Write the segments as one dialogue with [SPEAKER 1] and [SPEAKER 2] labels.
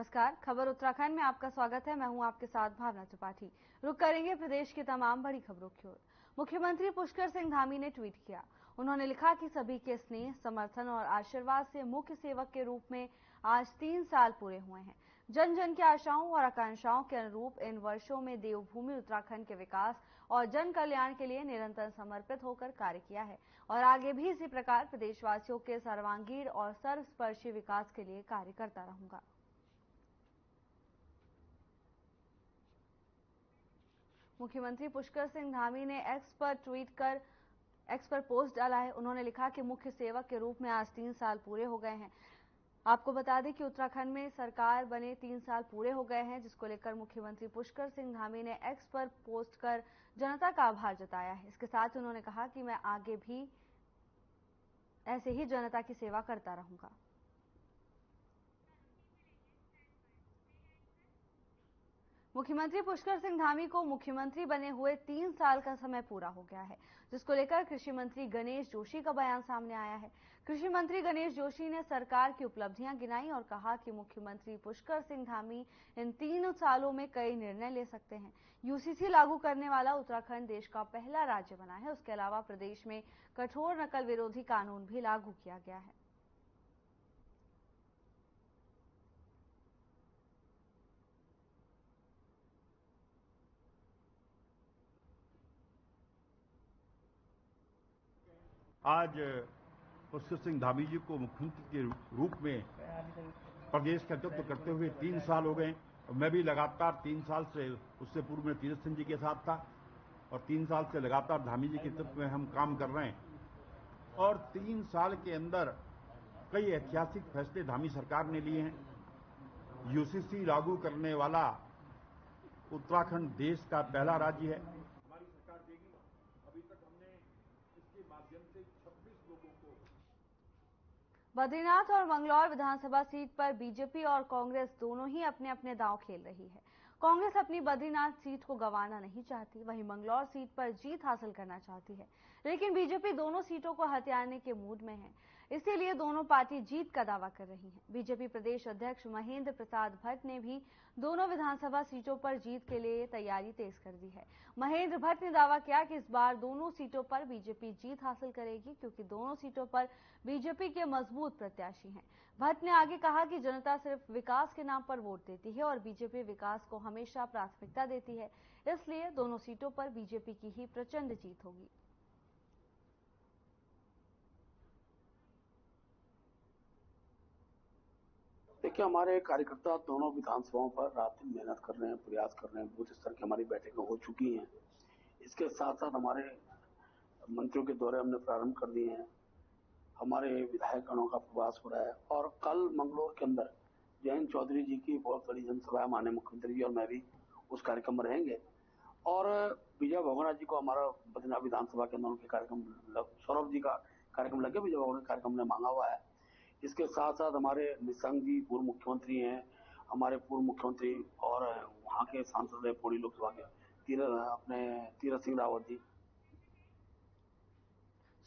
[SPEAKER 1] नमस्कार, खबर उत्तराखंड में आपका स्वागत है। मैं हूं आपके साथ भावना त्रिपाठी। रुक करेंगे प्रदेश की तमाम बड़ी खबरों की ओर। मुख्यमंत्री पुष्कर सिंह धामी ने ट्वीट किया। उन्होंने लिखा कि सभी के स्नेह, समर्थन और आशीर्वाद से मुख्य सेवक के रूप में आज 3 साल पूरे हुए हैं। जन जन की आशाओं और आकांक्षाओं के अनुरूप इन वर्षों में देवभूमि उत्तराखंड के विकास और जन कल्याण के लिए निरंतर समर्पित होकर कार्य किया है और आगे भी इसी प्रकार प्रदेशवासियों के सर्वांगीण और सर्वस्पर्शी विकास के लिए कार्य करता रहूंगा। मुख्यमंत्री पुष्कर सिंह धामी ने एक्स पर पोस्ट डाला है। उन्होंने लिखा कि मुख्य सेवक के रूप में आज 3 साल पूरे हो गए हैं। आपको बता दें कि उत्तराखंड में सरकार बने 3 साल पूरे हो गए हैं, जिसको लेकर मुख्यमंत्री पुष्कर सिंह धामी ने एक्स पर पोस्ट कर जनता का आभार जताया है। इसके साथ उन्होंने कहा कि मैं आगे भी ऐसे ही जनता की सेवा करता रहूंगा। मुख्यमंत्री पुष्कर सिंह धामी को मुख्यमंत्री बने हुए 3 साल का समय पूरा हो गया है, जिसको लेकर कृषि मंत्री गणेश जोशी का बयान सामने आया है। कृषि मंत्री गणेश जोशी ने सरकार की उपलब्धियां गिनाई और कहा कि मुख्यमंत्री पुष्कर सिंह धामी इन 3 सालों में कई निर्णय ले सकते हैं। यूसीसी लागू करने वाला उत्तराखंड देश का पहला राज्य बना है। उसके अलावा प्रदेश में कठोर नकल विरोधी कानून भी लागू किया गया है।
[SPEAKER 2] आज पुष्कर सिंह धामी जी को मुख्यमंत्री के रूप में प्रदेश का नेतृत्व करते हुए 3 साल हो गए। मैं भी लगातार 3 साल से, उससे पूर्व में तीरथ सिंह जी के साथ था और 3 साल से लगातार धामी जी के नेतृत्व में हम काम कर रहे हैं और 3 साल के अंदर कई ऐतिहासिक फैसले धामी सरकार ने लिए हैं। यूसीसी लागू करने वाला उत्तराखंड देश का पहला राज्य है। हमारी सरकार देगी। अभी तक हमने इसके माध्यम से 26 लोगों को।
[SPEAKER 1] बद्रीनाथ और मंगलौर विधानसभा सीट पर बीजेपी और कांग्रेस दोनों ही अपने अपने दांव खेल रही है। कांग्रेस अपनी बद्रीनाथ सीट को गंवाना नहीं चाहती, वहीं मंगलौर सीट पर जीत हासिल करना चाहती है, लेकिन बीजेपी दोनों सीटों को हथियाने के मूड में है। इसीलिए दोनों पार्टी जीत का दावा कर रही हैं। बीजेपी प्रदेश अध्यक्ष महेंद्र प्रसाद भट्ट ने भी दोनों विधानसभा सीटों पर जीत के लिए तैयारी तेज कर दी है। महेंद्र भट्ट ने दावा किया कि इस बार दोनों सीटों पर बीजेपी जीत हासिल करेगी, क्योंकि दोनों सीटों पर बीजेपी के मजबूत प्रत्याशी हैं। भट्ट ने आगे कहा कि जनता सिर्फ विकास के नाम पर वोट देती है और बीजेपी विकास को हमेशा प्राथमिकता देती है, इसलिए दोनों सीटों पर बीजेपी की ही प्रचंड जीत होगी।
[SPEAKER 3] देखिए, हमारे कार्यकर्ता दोनों विधानसभाओं पर रात दिन मेहनत कर रहे हैं, प्रयास कर रहे हैं। बूथ स्तर की हमारी बैठकें हो चुकी हैं। इसके साथ साथ हमारे मंत्रियों के दौरे हमने प्रारंभ कर दिए हैं। हमारे विधायक गणों का प्रवास हो रहा है और कल मंगलौर के अंदर जयंत चौधरी जी की बहुत बड़ी जनसभा है। माननीय मुख्यमंत्री जी और मैं भी उस कार्यक्रम में रहेंगे और विजय भगोना जी को हमारा बद्रीनाथ विधानसभा के अंदर उनके कार्यक्रम, सौरभ जी का कार्यक्रम लगे, विजय भगोना कार्यक्रम ने मांगा हुआ है। इसके साथ साथ हमारे निशंक जी पूर्व मुख्यमंत्री हैं, हमारे पूर्व मुख्यमंत्री और वहां के सांसद है पौड़ी लोकसभा के तीरथ सिंह रावत जी।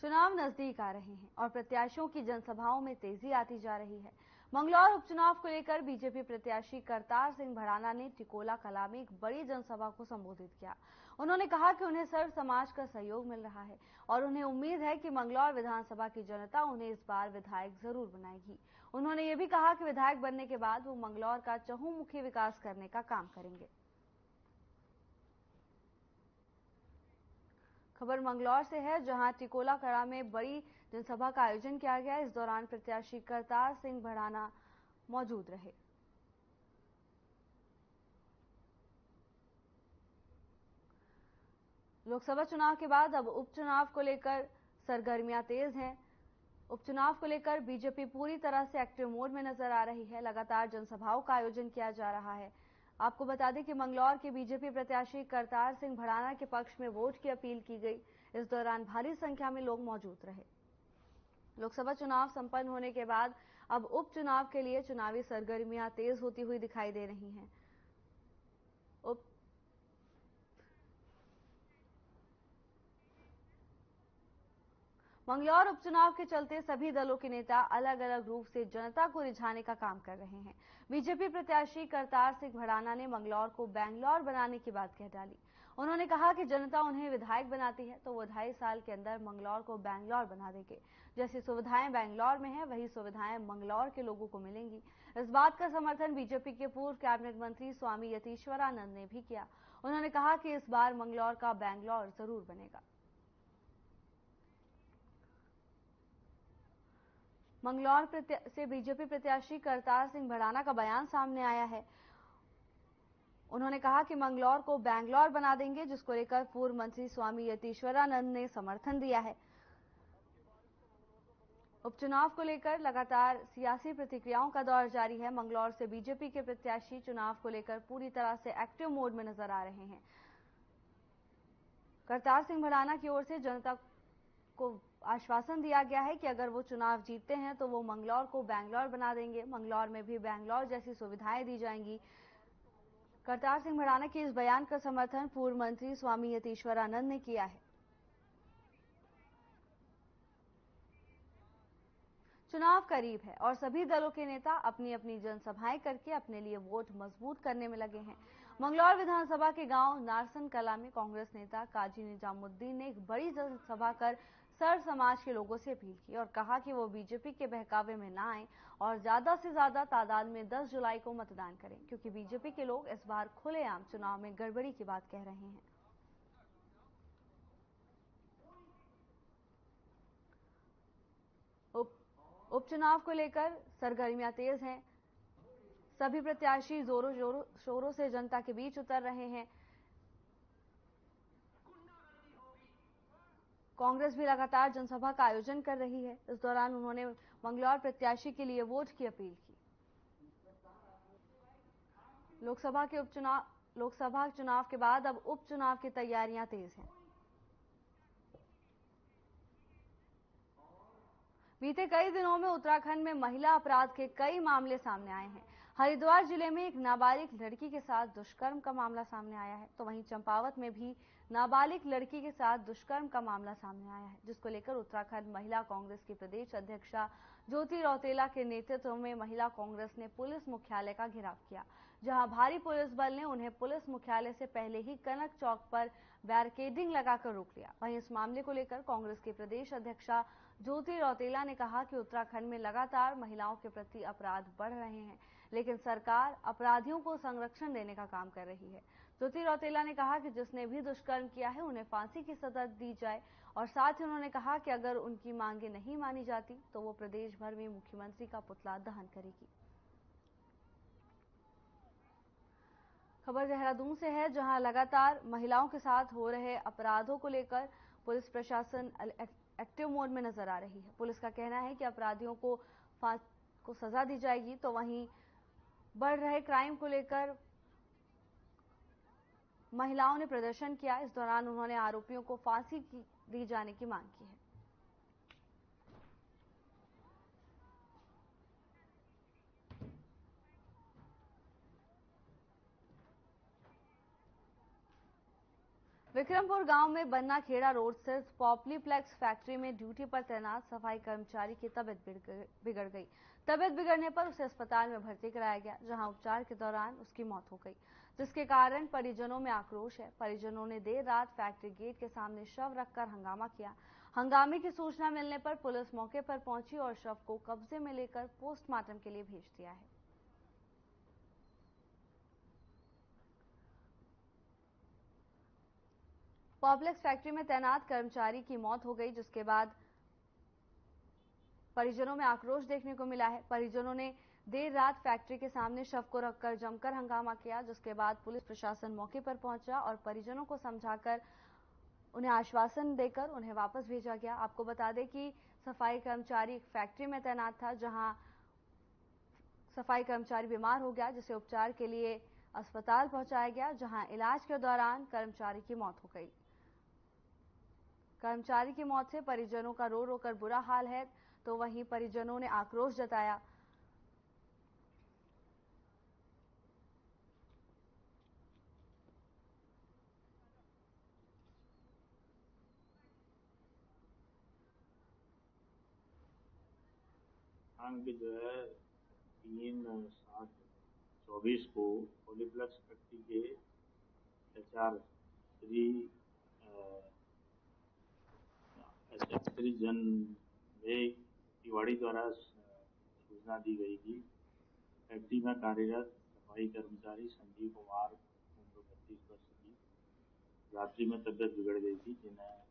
[SPEAKER 1] चुनाव नजदीक आ रहे हैं और प्रत्याशियों की जनसभाओं में तेजी आती जा रही है। मंगलौर उपचुनाव को लेकर बीजेपी प्रत्याशी करतार सिंह भड़ाना ने टिकोला कला में एक बड़ी जनसभा को संबोधित किया। उन्होंने कहा कि उन्हें सर्व समाज का सहयोग मिल रहा है और उन्हें उम्मीद है कि मंगलौर विधानसभा की जनता उन्हें इस बार विधायक जरूर बनाएगी। उन्होंने ये भी कहा कि विधायक बनने के बाद वो मंगलौर का चहुमुखी विकास करने का काम करेंगे। खबर मंगलौर से है, जहां टिकोला कला में बड़ी जनसभा का आयोजन किया गया। इस दौरान प्रत्याशी करतार सिंह भड़ाना मौजूद रहे। लोकसभा चुनाव के बाद अब उपचुनाव को लेकर सरगर्मियां तेज हैं। उपचुनाव को लेकर बीजेपी पूरी तरह से एक्टिव मोड में नजर आ रही है। लगातार जनसभाओं का आयोजन किया जा रहा है। आपको बता दें कि मंगलौर के बीजेपी प्रत्याशी करतार सिंह भड़ाना के पक्ष में वोट की अपील की गई। इस दौरान भारी संख्या में लोग मौजूद रहे। लोकसभा चुनाव संपन्न होने के बाद अब उपचुनाव के लिए चुनावी सरगर्मियां तेज होती हुई दिखाई दे रही हैं। मंगलौर उपचुनाव के चलते सभी दलों के नेता अलग अलग रूप से जनता को रिझाने का काम कर रहे हैं। बीजेपी प्रत्याशी करतार सिंह भड़ाना ने मंगलौर को बेंगलौर बनाने की बात कह डाली। उन्होंने कहा कि जनता उन्हें विधायक बनाती है तो वो 2.5 साल के अंदर मंगलौर को बेंगलौर बना देंगे। जैसी सुविधाएं बेंगलौर में है वही सुविधाएं मंगलौर के लोगों को मिलेंगी। इस बात का समर्थन बीजेपी के पूर्व कैबिनेट मंत्री स्वामी यतीश्वरानंद ने भी किया। उन्होंने कहा कि इस बार मंगलौर का बेंगलौर जरूर बनेगा। मंगलौर से बीजेपी प्रत्याशी करतार सिंह भड़ाना का बयान सामने आया है। उन्होंने कहा कि मंगलौर को बेंगलौर बना देंगे, जिसको लेकर पूर्व मंत्री स्वामी यतीश्वरानंद ने समर्थन दिया है। उपचुनाव को लेकर लगातार सियासी प्रतिक्रियाओं का दौर जारी है। मंगलौर से बीजेपी के प्रत्याशी चुनाव को लेकर पूरी तरह से एक्टिव मोड में नजर आ रहे हैं। करतार सिंह भड़ाना की ओर से जनता को आश्वासन दिया गया है कि अगर वो चुनाव जीतते हैं तो वो मंगलौर को बेंगलौर बना देंगे। मंगलौर में भी बेंगलौर जैसी सुविधाएं दी जाएंगी। करतार सिंह भड़ाना के इस बयान का समर्थन पूर्व मंत्री स्वामी यतीश्वरानंद ने किया है। चुनाव करीब है और सभी दलों के नेता अपनी अपनी जनसभाएं करके अपने लिए वोट मजबूत करने में लगे हैं। मंगलौर विधानसभा के गांव नारसन कला में कांग्रेस नेता काजी निजामुद्दीन ने एक बड़ी जनसभा कर सर समाज के लोगों से अपील की और कहा कि वो बीजेपी के बहकावे में ना आए और ज्यादा से ज्यादा तादाद में 10 जुलाई को मतदान करें, क्योंकि बीजेपी के लोग इस बार खुलेआम चुनाव में गड़बड़ी की बात कह रहे हैं। उपचुनाव को लेकर सरगर्मियां तेज हैं। सभी प्रत्याशी जोरों शोरों से जनता के बीच उतर रहे हैं। कांग्रेस भी लगातार जनसभा का आयोजन कर रही है। इस दौरान उन्होंने मंगलौर प्रत्याशी के लिए वोट की अपील की। लोकसभा चुनाव के बाद अब उपचुनाव की तैयारियां तेज हैं। बीते कई दिनों में उत्तराखंड में महिला अपराध के कई मामले सामने आए हैं। हरिद्वार जिले में एक नाबालिग लड़की के साथ दुष्कर्म का मामला सामने आया है, तो वहीं चंपावत में भी नाबालिग लड़की के साथ दुष्कर्म का मामला सामने आया है, जिसको लेकर उत्तराखंड महिला कांग्रेस की प्रदेश अध्यक्षा ज्योति रौतेला के नेतृत्व में महिला कांग्रेस ने पुलिस मुख्यालय का घेराव किया, जहां भारी पुलिस बल ने उन्हें पुलिस मुख्यालय से पहले ही कनक चौक पर बैरिकेडिंग लगाकर रोक लिया। वहीं इस मामले को लेकर कांग्रेस की प्रदेश अध्यक्षा ज्योति रौतेला ने कहा कि उत्तराखंड में लगातार महिलाओं के प्रति अपराध बढ़ रहे हैं, लेकिन सरकार अपराधियों को संरक्षण देने का काम कर रही है। ज्योति रौतेला ने कहा कि जिसने भी दुष्कर्म किया है उन्हें फांसी की सजा दी जाए और साथ ही उन्होंने कहा कि अगर उनकी मांगे नहीं मानी जाती तो वो प्रदेश भर में मुख्यमंत्री का पुतला दहन करेगी। खबर देहरादून से है, जहां लगातार महिलाओं के साथ हो रहे अपराधों को लेकर पुलिस प्रशासन एक्टिव मोड में नजर आ रही है। पुलिस का कहना है कि अपराधियों को सजा दी जाएगी, तो वहीं बढ़ रहे क्राइम को लेकर महिलाओं ने प्रदर्शन किया। इस दौरान उन्होंने आरोपियों को फांसी दी जाने की मांग की है। विक्रमपुर गांव में बन्ना खेड़ा रोड स्थित पॉप्लीप्लेक्स फैक्ट्री में ड्यूटी पर तैनात सफाई कर्मचारी की तबीयत बिगड़ गई। तबीयत बिगड़ने पर उसे अस्पताल में भर्ती कराया गया, जहां उपचार के दौरान उसकी मौत हो गई, जिसके कारण परिजनों में आक्रोश है। परिजनों ने देर रात फैक्ट्री गेट के सामने शव रखकर हंगामा किया। हंगामे की सूचना मिलने पर पुलिस मौके पर पहुंची और शव को कब्जे में लेकर पोस्टमार्टम के लिए भेज दिया है। पॉप्लेक्स फैक्ट्री में तैनात कर्मचारी की मौत हो गई, जिसके बाद परिजनों में आक्रोश देखने को मिला है। परिजनों ने देर रात फैक्ट्री के सामने शव को रखकर जमकर हंगामा किया, जिसके बाद पुलिस प्रशासन मौके पर पहुंचा और परिजनों को समझाकर उन्हें आश्वासन देकर उन्हें वापस भेजा गया। आपको बता दें कि सफाई कर्मचारी फैक्ट्री में तैनात था, जहां सफाई कर्मचारी बीमार हो गया, जिसे उपचार के लिए अस्पताल पहुंचाया गया, जहां इलाज के दौरान कर्मचारी की मौत हो गई। कर्मचारी की मौत से परिजनों का रो रो कर बुरा हाल है, तो वहीं परिजनों ने आक्रोश जताया।
[SPEAKER 4] दिनांक जो है 3/7/24 को पॉलीप्लेक्स फैक्ट्री के HR श्री जन तिवाड़ी द्वारा सूचना दी गई थी। फैक्ट्री में कार्यरत सफाई कर्मचारी संजीव कुमार, उम्र 32 वर्ष की, रात्रि में तबियत बिगड़ गई थी, जिन्हें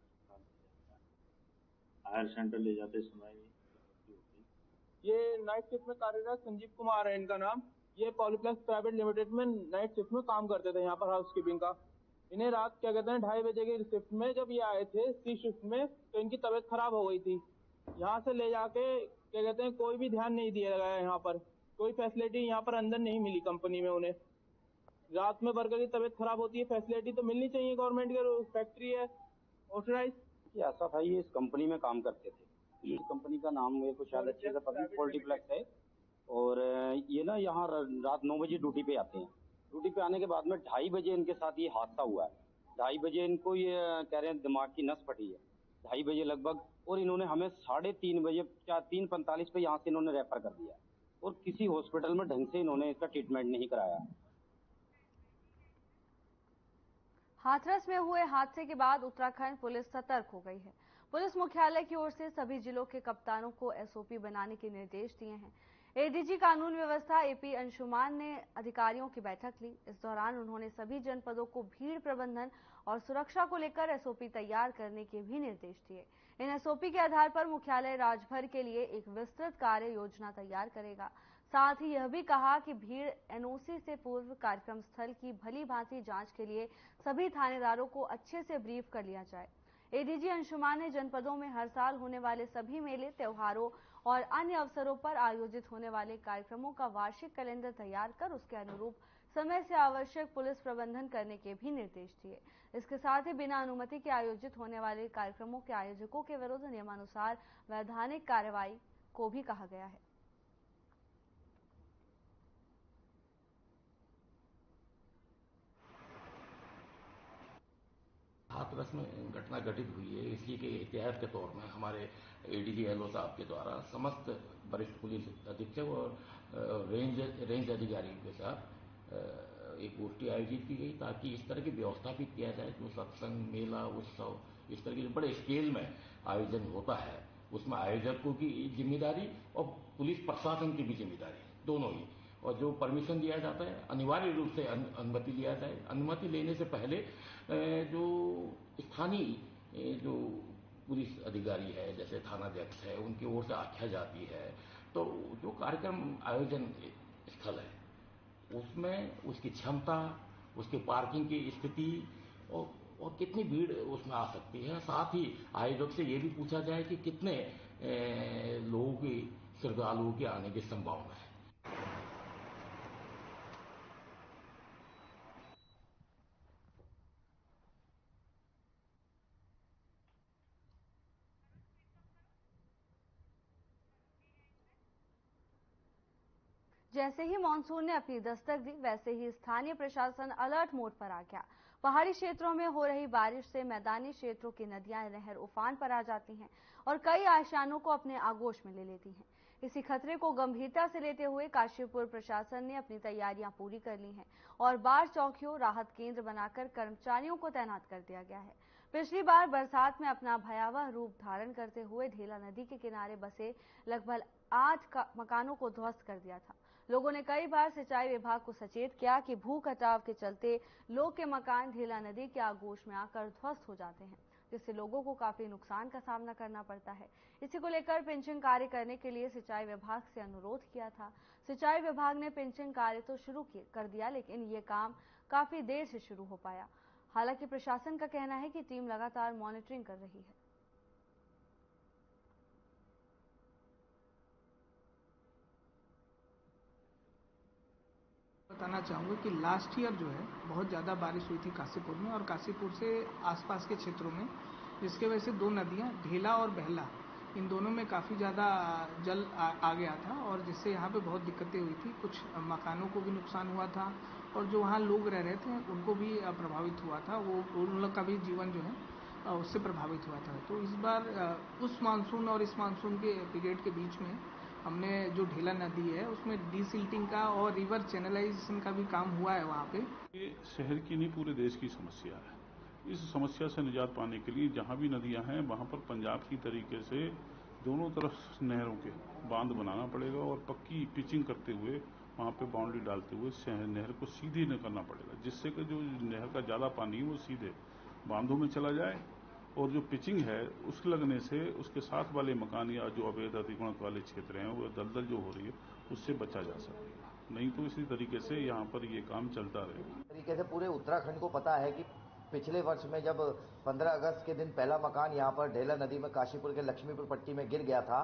[SPEAKER 4] हायर सेंटर ले जाते समय मृत्यु हो गई।
[SPEAKER 5] ये नाइट शिफ्ट में कार्यरत संजीव कुमार है इनका नाम। ये पॉलीप्लेक्स प्राइवेट लिमिटेड में नाइट शिफ्ट में काम करते थे, यहाँ पर हाउसकीपिंग का। इन्हें रात 2:30 बजे की शिफ्ट में जब ये आए थे सी शिफ्ट में, तो इनकी तबीयत खराब हो गई थी। यहाँ से ले जाके कोई भी ध्यान नहीं दिया गया। यहाँ पर कोई फैसिलिटी यहाँ पर अंदर नहीं मिली कंपनी में उन्हें। रात में वर्कर की तबीयत खराब होती है, फैसिलिटी तो मिलनी चाहिए, गवर्नमेंट की फैक्ट्री है ऑथराइज।
[SPEAKER 6] ऐसा था, ये इस कंपनी में काम करते थे। इस कंपनी का नाम मेरे को शायद अच्छे से पता नहीं, पॉलीप्लेक्स है। और ये ना यहाँ रात 9 बजे ड्यूटी पे आते हैं। ड्यूटी पे आने के बाद में 2:30 बजे इनके साथ ये हादसा हुआ है। 2:30 बजे इनको ये कह रहे हैं दिमाग की नस फटी है, 2:30 बजे लगभग। और इन्होंने हमें 3:30 बजे 3:45 पे यहाँ से इन्होंने रेफर कर दिया, और किसी हॉस्पिटल में ढंग से इन्होंने इसका ट्रीटमेंट नहीं कराया।
[SPEAKER 1] हाथरस में हुए हादसे के बाद उत्तराखंड पुलिस सतर्क हो गई है। पुलिस मुख्यालय की ओर से सभी जिलों के कप्तानों को SOP बनाने के निर्देश दिए हैं। ADG कानून व्यवस्था AP अंशुमान ने अधिकारियों की बैठक ली। इस दौरान उन्होंने सभी जनपदों को भीड़ प्रबंधन और सुरक्षा को लेकर SOP तैयार करने के भी निर्देश दिए। इन SOP के आधार पर मुख्यालय राज्यभर के लिए एक विस्तृत कार्य योजना तैयार करेगा। साथ ही यह भी कहा कि भीड़ NOC से पूर्व कार्यक्रम स्थल की भली भांति जांच के लिए सभी थानेदारों को अच्छे से ब्रीफ कर लिया जाए। ADG अंशुमान ने जनपदों में हर साल होने वाले सभी मेले, त्योहारों और अन्य अवसरों पर आयोजित होने वाले कार्यक्रमों का वार्षिक कैलेंडर तैयार कर उसके अनुरूप समय से आवश्यक पुलिस प्रबंधन करने के भी निर्देश दिए। इसके साथ ही बिना अनुमति के आयोजित होने वाले कार्यक्रमों के आयोजकों के विरुद्ध नियमानुसार वैधानिक कार्रवाई को भी कहा गया है।
[SPEAKER 7] हाथरस में घटना घटित हुई है, इसी के एहतियात के तौर में हमारे ADG LO साहब के द्वारा समस्त वरिष्ठ पुलिस अधीक्षक और रेंज अधिकारियों के साथ एक गोष्ठी आयोजित की गई, ताकि इस तरह की व्यवस्था भी किया जाए। जो सत्संग, मेला, उत्सव इस तरह के बड़े स्केल में आयोजन होता है, उसमें आयोजकों की जिम्मेदारी और पुलिस प्रशासन की भी जिम्मेदारी, दोनों ही। और जो परमिशन दिया जाता है अनिवार्य रूप से अनुमति लिया जाए। अनुमति लेने से पहले जो स्थानीय जो पुलिस अधिकारी है, जैसे थानाध्यक्ष है, उनकी ओर से आख्या जाती है। तो जो कार्यक्रम आयोजन स्थल है उसमें उसकी क्षमता, उसके पार्किंग की स्थिति और कितनी भीड़ उसमें आ सकती है। साथ ही आयोजक से ये भी पूछा जाए कि कितने लोगों की, श्रद्धालुओं के आने की संभावना है।
[SPEAKER 1] जैसे ही मानसून ने अपनी दस्तक दी, वैसे ही स्थानीय प्रशासन अलर्ट मोड पर आ गया। पहाड़ी क्षेत्रों में हो रही बारिश से मैदानी क्षेत्रों की नदियां नहर उफान पर आ जाती हैं और कई आशियानों को अपने आगोश में ले लेती हैं। इसी खतरे को गंभीरता से लेते हुए काशीपुर प्रशासन ने अपनी तैयारियां पूरी कर ली हैं और बाढ़ चौकियों, राहत केंद्र बनाकर कर्मचारियों को तैनात कर दिया गया है। पिछली बार बरसात में अपना भयावह रूप धारण करते हुए ढेला नदी के किनारे बसे लगभग 8 मकानों को ध्वस्त कर दिया था। लोगों ने कई बार सिंचाई विभाग को सचेत किया कि भू कटाव के चलते लोग के मकान ढेला नदी के आगोश में आकर ध्वस्त हो जाते हैं, जिससे लोगों को काफी नुकसान का सामना करना पड़ता है। इसी को लेकर पिंचिंग कार्य करने के लिए सिंचाई विभाग से अनुरोध किया था। सिंचाई विभाग ने पिंचिंग कार्य तो शुरू कर दिया, लेकिन ये काम काफी देर से शुरू हो पाया। हालांकि प्रशासन का कहना है कि टीम लगातार मॉनिटरिंग कर रही है।
[SPEAKER 8] बताना चाहूँगा कि लास्ट ईयर जो है बहुत ज़्यादा बारिश हुई थी काशीपुर में और काशीपुर से आसपास के क्षेत्रों में, जिसके वजह से 2 नदियाँ ढेला और बहला, इन दोनों में काफ़ी ज़्यादा जल आ गया था और जिससे यहाँ पे बहुत दिक्कतें हुई थी। कुछ मकानों को भी नुकसान हुआ था और जो वहाँ लोग रह रहे थे उनको भी प्रभावित हुआ था। वो उन लोग का भी जीवन जो है उससे प्रभावित हुआ था। तो इस बार उस मानसून और इस मानसून के पीरियड के बीच में हमने जो ढेला नदी है उसमें डीसिल्टिंग का और रिवर चैनलाइजेशन का भी काम हुआ है वहाँ पे।
[SPEAKER 9] ये शहर की नहीं पूरे देश की समस्या है। इस समस्या से निजात पाने के लिए जहाँ भी नदियाँ हैं वहाँ पर पंजाब की तरीके से दोनों तरफ नहरों के बांध बनाना पड़ेगा और पक्की पिचिंग करते हुए वहाँ पे बाउंड्री डालते हुए नहर को सीधी न करना पड़ेगा, जिससे कि जो नहर का ज़्यादा पानी है वो सीधे बांधों में चला जाए और जो पिचिंग है उसके लगने से उसके साथ वाले मकान या जो अवैध अतिक्रमण वाले क्षेत्र हैं वो दलदल जो हो रही है उससे बचा जा सकेगा। नहीं तो इसी तरीके से यहाँ पर ये काम चलता रहेगा।
[SPEAKER 10] तरीके से पूरे उत्तराखंड को पता है कि पिछले वर्ष में जब 15 अगस्त के दिन पहला मकान यहाँ पर ढेला नदी में काशीपुर के लक्ष्मीपुर पट्टी में गिर गया था,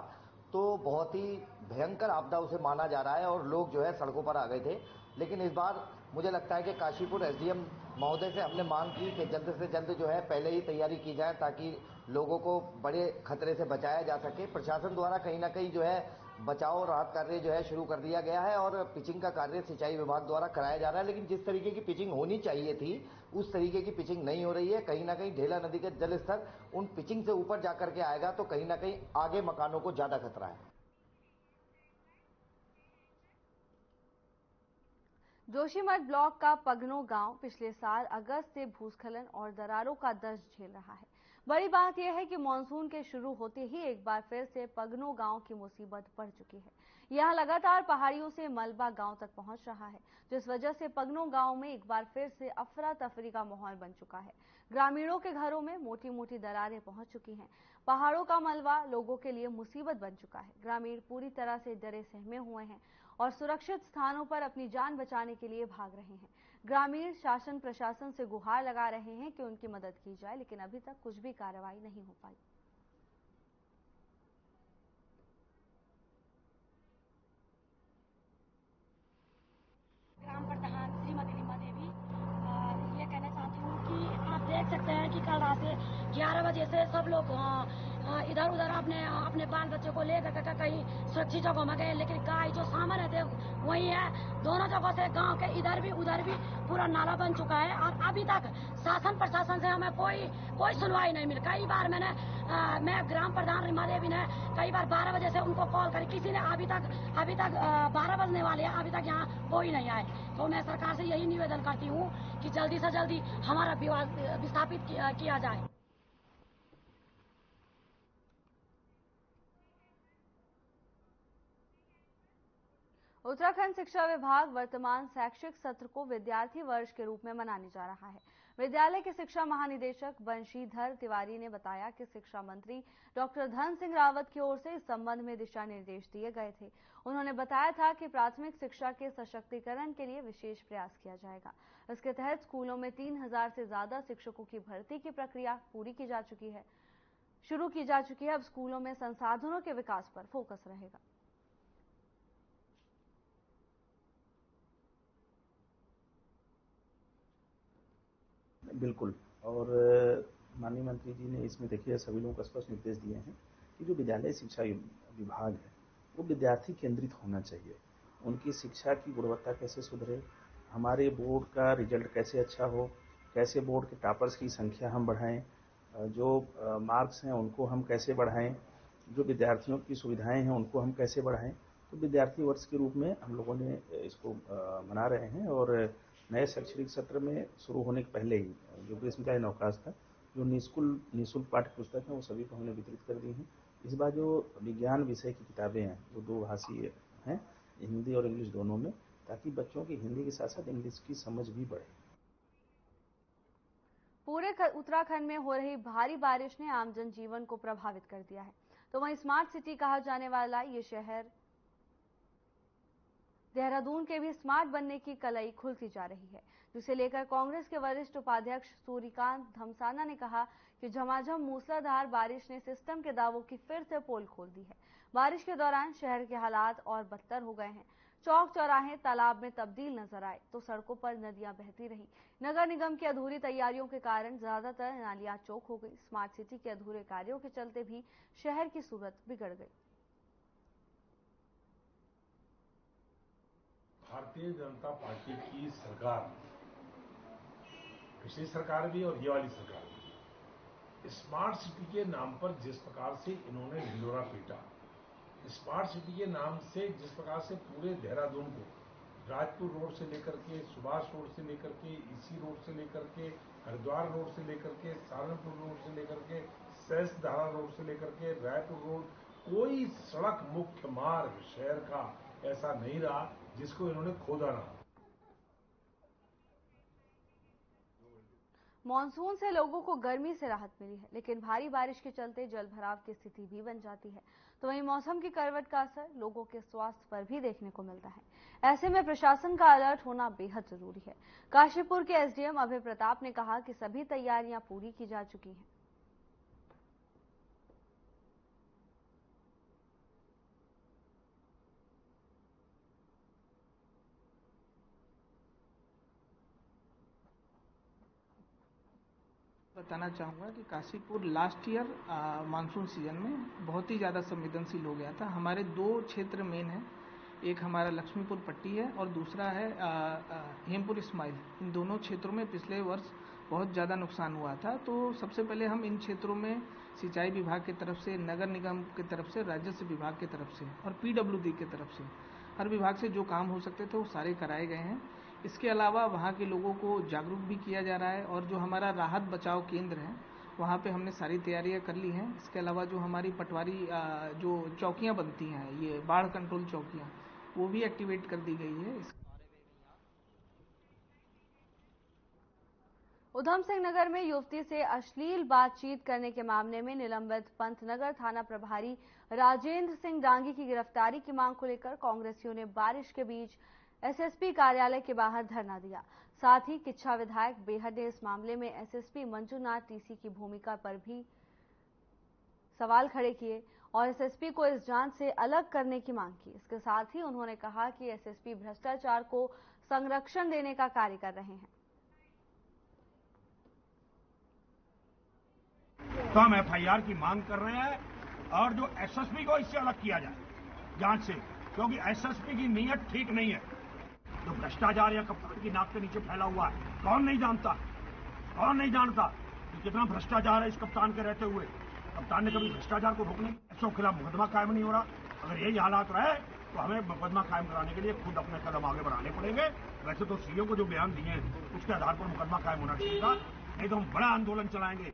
[SPEAKER 10] तो बहुत ही भयंकर आपदा उसे माना जा रहा है और लोग जो है सड़कों पर आ गए थे। लेकिन इस बार मुझे लगता है कि काशीपुर एसडीएम महोदय से हमने मांग की कि जल्द से जल्द जो है पहले ही तैयारी की जाए ताकि लोगों को बड़े खतरे से बचाया जा सके। प्रशासन द्वारा कहीं ना कहीं जो है बचाव और राहत कार्य जो है शुरू कर दिया गया है और पिचिंग का कार्य सिंचाई विभाग द्वारा कराया जा रहा है, लेकिन जिस तरीके की पिचिंग होनी चाहिए थी उस तरीके की पिचिंग नहीं हो रही है। कहीं ना कहीं ढेला नदी का जल स्तर उन पिचिंग से ऊपर जाकर के आएगा तो कहीं ना कहीं आगे मकानों को ज्यादा खतरा है।
[SPEAKER 1] जोशीमठ ब्लॉक का पगनो गांव पिछले साल अगस्त से भूस्खलन और दरारों का दर्द झेल रहा है। बड़ी बात यह है कि मानसून के शुरू होते ही एक बार फिर से पगनो गांव की मुसीबत बढ़ चुकी है। यहां लगातार पहाड़ियों से मलबा गांव तक पहुंच रहा है, जिस वजह से पगनो गांव में एक बार फिर से अफरा तफरी का माहौल बन चुका है। ग्रामीणों के घरों में मोटी मोटी दरारें पहुंच चुकी हैं। पहाड़ों का मलबा लोगों के लिए मुसीबत बन चुका है। ग्रामीण पूरी तरह से डरे सहमे हुए हैं और सुरक्षित स्थानों पर अपनी जान बचाने के लिए भाग रहे हैं। ग्रामीण शासन प्रशासन से गुहार लगा रहे हैं कि उनकी मदद की जाए, लेकिन अभी तक कुछ भी कार्रवाई नहीं हो पाई।
[SPEAKER 11] ग्राम प्रधान श्रीमती रीमा देवी, ये कहना चाहती हूँ कि आप देख सकते हैं कि कल रात से 11 बजे से सब लोग इधर उधर अपने बाल बच्चों को लेकर कहीं सुरक्षित जगहों में गए, लेकिन गाय जो सामने थे वही है। दोनों जगहों से गांव के इधर भी उधर भी पूरा नाला बन चुका है और अभी तक शासन प्रशासन से हमें कोई सुनवाई नहीं मिली। कई बार मैं ग्राम प्रधान रीमा देवी ने कई बार 12 बजे से उनको कॉल करी, किसी ने अभी तक 12 बजने वाले हैं, अभी तक यहाँ कोई नहीं आए। तो मैं सरकार से यही निवेदन करती हूँ कि जल्दी से जल्दी हमारा विवाद विस्थापित किया जाए।
[SPEAKER 1] उत्तराखंड शिक्षा विभाग वर्तमान शैक्षिक सत्र को विद्यार्थी वर्ष के रूप में मनाने जा रहा है। विद्यालय के शिक्षा महानिदेशक बंशीधर तिवारी ने बताया कि शिक्षा मंत्री डॉक्टर धन सिंह रावत की ओर से इस संबंध में दिशा निर्देश दिए गए थे। उन्होंने बताया था कि प्राथमिक शिक्षा के सशक्तिकरण के लिए विशेष प्रयास किया जाएगा। इसके तहत स्कूलों में 3000 से ज्यादा शिक्षकों की भर्ती की प्रक्रिया शुरू की जा चुकी है। अब स्कूलों में संसाधनों के विकास पर फोकस रहेगा।
[SPEAKER 12] बिल्कुल, और माननीय मंत्री जी ने इसमें देखिए सभी लोगों को स्पष्ट निर्देश दिए हैं कि जो विद्यालय शिक्षा विभाग है वो विद्यार्थी केंद्रित होना चाहिए। उनकी शिक्षा की गुणवत्ता कैसे सुधरे, हमारे बोर्ड का रिजल्ट कैसे अच्छा हो, कैसे बोर्ड के टॉपर्स की संख्या हम बढ़ाएं, जो मार्क्स हैं उनको हम कैसे बढ़ाएं, जो विद्यार्थियों की सुविधाएं हैं उनको हम कैसे बढ़ाएं। तो विद्यार्थी वर्ष के रूप में हम लोगों ने इसको मना रहे हैं और नए शैक्षणिक सत्र में शुरू होने के पहले ही जो ग्रीष्मकालीन अवकाश था, जो निःशुल्क पाठ्य पुस्तक हैं वो सभी को हमने वितरित कर दी हैं। इस बार जो विज्ञान विषय की किताबें हैं वो 2 भाषीय हैं, हिंदी और इंग्लिश दोनों में, ताकि बच्चों की हिंदी के साथ साथ इंग्लिश की समझ भी बढ़े।
[SPEAKER 1] पूरे उत्तराखंड में हो रही भारी बारिश ने आम जनजीवन को प्रभावित कर दिया है, तो वहीं स्मार्ट सिटी कहा जाने वाला ये शहर देहरादून के भी स्मार्ट बनने की कलई खुलती जा रही है, जिसे लेकर कांग्रेस के वरिष्ठ उपाध्यक्ष सूर्यकांत धमसाना ने कहा कि झमाझम मूसलाधार बारिश ने सिस्टम के दावों की फिर से पोल खोल दी है। बारिश के दौरान शहर के हालात और बदतर हो गए हैं। चौक चौराहे तालाब में तब्दील नजर आए तो सड़कों पर नदियां बहती रही। नगर निगम की अधूरी तैयारियों के कारण ज्यादातर नालियां चौक हो गई। स्मार्ट सिटी के अधूरे कार्यों के चलते भी शहर की सूरत बिगड़ गई।
[SPEAKER 13] भारतीय जनता पार्टी की सरकार, पिछली सरकार भी और ये वाली सरकार भी, स्मार्ट सिटी के नाम पर जिस प्रकार से इन्होंने ढिंढोरा पीटा, स्मार्ट सिटी के नाम से जिस प्रकार से पूरे देहरादून को राजपुर रोड से लेकर के, सुभाष रोड से लेकर के, इसी रोड से लेकर के, हरिद्वार रोड से लेकर के, सहारनपुर रोड से लेकर के, सहस्त्रधारा रोड से लेकर के, रायपुर रोड, कोई सड़क मुख्य मार्ग शहर का ऐसा नहीं रहा जिसको इन्होंने खोदा ना।
[SPEAKER 1] मॉनसून से लोगों को गर्मी से राहत मिली है, लेकिन भारी बारिश के चलते जल भराव की स्थिति भी बन जाती है। तो वहीं मौसम की करवट का असर लोगों के स्वास्थ्य पर भी देखने को मिलता है। ऐसे में प्रशासन का अलर्ट होना बेहद जरूरी है। काशीपुर के एसडीएम अभय प्रताप ने कहा कि सभी तैयारियां पूरी की जा चुकी हैं।
[SPEAKER 8] बताना चाहूँगा कि Kashipur last year monsoon season में बहुत ही ज़्यादा संवेदनशील हो गया था। हमारे दो क्षेत्र मेन हैं, एक हमारा लक्ष्मीपुर पट्टी है और दूसरा है हेमपुर इस्माइल। इन दोनों क्षेत्रों में पिछले वर्ष बहुत ज़्यादा नुकसान हुआ था। तो सबसे पहले हम इन क्षेत्रों में सिंचाई विभाग की तरफ से, नगर निगम की तरफ से, राजस्व विभाग की तरफ से और PWD की तरफ से हर विभाग से जो काम हो सकते थे वो सारे कराए गए हैं। इसके अलावा वहाँ के लोगों को जागरूक भी किया जा रहा है और जो हमारा राहत बचाव केंद्र है वहाँ पे हमने सारी तैयारियां कर ली हैं। इसके अलावा जो हमारी पटवारी जो चौकियाँ बनती हैं, ये बाढ़ कंट्रोल चौकियाँ, वो भी एक्टिवेट कर दी गई है।
[SPEAKER 1] उधम सिंह नगर में युवती से अश्लील बातचीत करने के मामले में निलंबित पंतनगर थाना प्रभारी राजेंद्र सिंह डांगी की गिरफ्तारी की मांग को लेकर कांग्रेसियों ने बारिश के बीच एसएसपी कार्यालय के बाहर धरना दिया। साथ ही किच्छा विधायक बेहद ने इस मामले में एसएसपी मंजूनाथ टीसी की भूमिका पर भी सवाल खड़े किए और एसएसपी को इस जांच से अलग करने की मांग की। इसके साथ ही उन्होंने कहा कि एसएसपी भ्रष्टाचार को संरक्षण देने का कार्य कर रहे हैं।
[SPEAKER 2] तो हम एफआईआर की मांग कर रहे हैं और जो एसएसपी को इससे अलग किया जाए जांच से, क्योंकि एसएसपी की नीयत ठीक नहीं है। जो भ्रष्टाचार या कप्तान की नाक के नीचे फैला हुआ है, कौन नहीं जानता, कौन नहीं जानता कि कितना भ्रष्टाचार है इस कप्तान के रहते हुए। कप्तान ने कभी भ्रष्टाचार को रोकने के खिलाफ मुकदमा कायम नहीं हो रहा। अगर यही हालात रहे तो हमें मुकदमा कायम कराने के लिए खुद अपने कदम आगे बढ़ाने पड़ेंगे। वैसे तो सीओ को जो बयान दिए हैं उसके आधार पर मुकदमा कायम होना चाहिए, नहीं तो हम बड़ा आंदोलन चलाएंगे।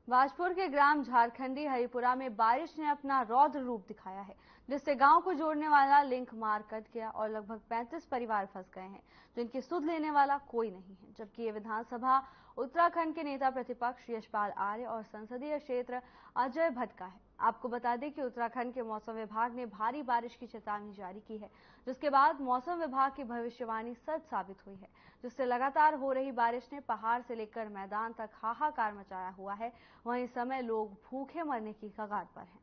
[SPEAKER 1] बाजपुर के ग्राम झारखंडी हरिपुरा में बारिश ने अपना रौद्र रूप दिखाया है, जिससे गांव को जोड़ने वाला लिंक मार्ग कट गया और लगभग 35 परिवार फंस गए हैं, जिनकी सुध लेने वाला कोई नहीं है। जबकि ये विधानसभा उत्तराखंड के नेता प्रतिपक्ष यशपाल आर्य और संसदीय क्षेत्र अजय भट्ट का है। आपको बता दें कि उत्तराखंड के मौसम विभाग ने भारी बारिश की चेतावनी जारी की है, जिसके बाद मौसम विभाग की भविष्यवाणी सच साबित हुई है, जिससे लगातार हो रही बारिश ने पहाड़ से लेकर मैदान तक हाहाकार मचाया हुआ है। वहीं इस समय लोग भूखे मरने की कगार पर हैं।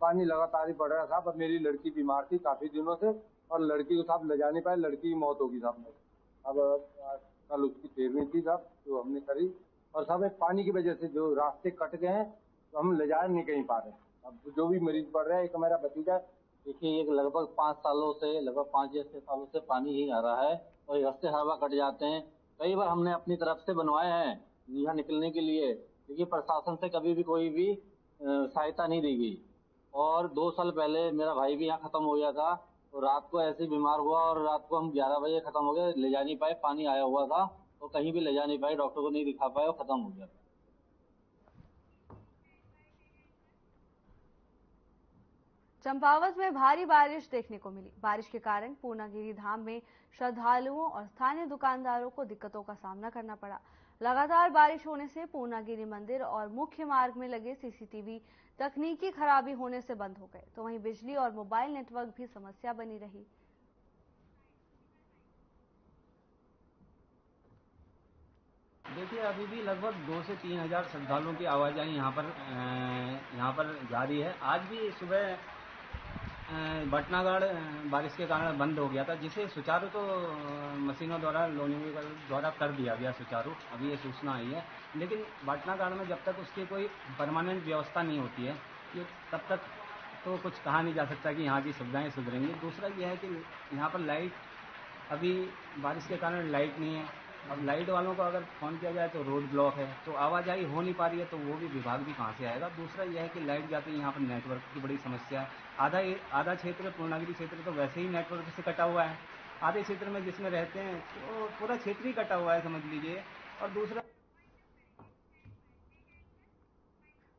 [SPEAKER 5] पानी लगातार ही पड़ रहा था, पर मेरी लड़की बीमार थी काफी दिनों से और लड़की को साहब ले जा नहीं पाए, लड़की की मौत होगी साहब। अब कल उसकी 13वीं थी साहब, जो हमने करी, और साहब पानी की वजह से जो रास्ते कट गए हैं तो हम ले जा नहीं कहीं पा रहे। अब जो भी मरीज पड़ रहा है, एक मेरा भतीजा, देखिए ये लगभग 5 सालों से, लगभग 5 या 6 सालों से पानी ही आ रहा है और रास्ते हवा कट जाते हैं। कई बार हमने अपनी तरफ से बनवाए हैं यहाँ निकलने के लिए, लेकिन प्रशासन से कभी भी कोई भी सहायता नहीं दी गई। और 2 साल पहले मेरा भाई भी यहाँ खत्म हो गया था, तो रात को ऐसे बीमार हुआ और रात को हम 11 बजे खत्म हो गए, ले जा नहीं पाए, पानी आया हुआ था तो कहीं भी ले जा नहीं पाए, डॉक्टर को नहीं दिखा पाए और खत्म हो गया।
[SPEAKER 1] चंपावत में भारी बारिश देखने को मिली। बारिश के कारण पूर्णागिरि धाम में श्रद्धालुओं और स्थानीय दुकानदारों को दिक्कतों का सामना करना पड़ा। लगातार बारिश होने से पूर्णागिरि मंदिर और मुख्य मार्ग में लगे सीसीटीवी तकनीकी खराबी होने से बंद हो गए, तो वहीं बिजली और मोबाइल नेटवर्क भी समस्या बनी रही।
[SPEAKER 14] देखिए अभी भी लगभग 2 से 3 हज़ार श्रद्धालुओं की आवाजाही यहाँ पर जारी है। आज भी सुबह भटनागढ़ बारिश के कारण बंद हो गया था, जिसे सुचारू तो मशीनों द्वारा लोनिंग द्वारा कर दिया गया सुचारू, अभी ये सूचना आई है। लेकिन भटनागढ़ में जब तक उसकी कोई परमानेंट व्यवस्था नहीं होती है, ये तब तक तो कुछ कहा नहीं जा सकता कि यहाँ की सुविधाएं सुधरेंगी। दूसरा ये है कि यहाँ पर लाइट, अभी बारिश के कारण लाइट नहीं है। अब लाइट वालों को अगर फ़ोन किया जाए तो रोड ब्लॉक है, तो आवाजाही हो नहीं पा रही है, तो वो भी विभाग भी कहाँ से आएगा। दूसरा यह है कि लाइट जाते ही यहाँ पर नेटवर्क की बड़ी समस्या है। आधा क्षेत्र, पूर्णागिरी क्षेत्र तो वैसे ही नेटवर्क से कटा हुआ है। आधे क्षेत्र में जिसमें रहते हैं तो पूरा क्षेत्र ही कटा हुआ है समझ लीजिए। और दूसरा,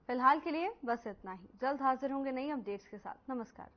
[SPEAKER 1] फिलहाल के लिए बस इतना ही। जल्द हाजिर होंगे नई अपडेट्स के साथ। नमस्कार।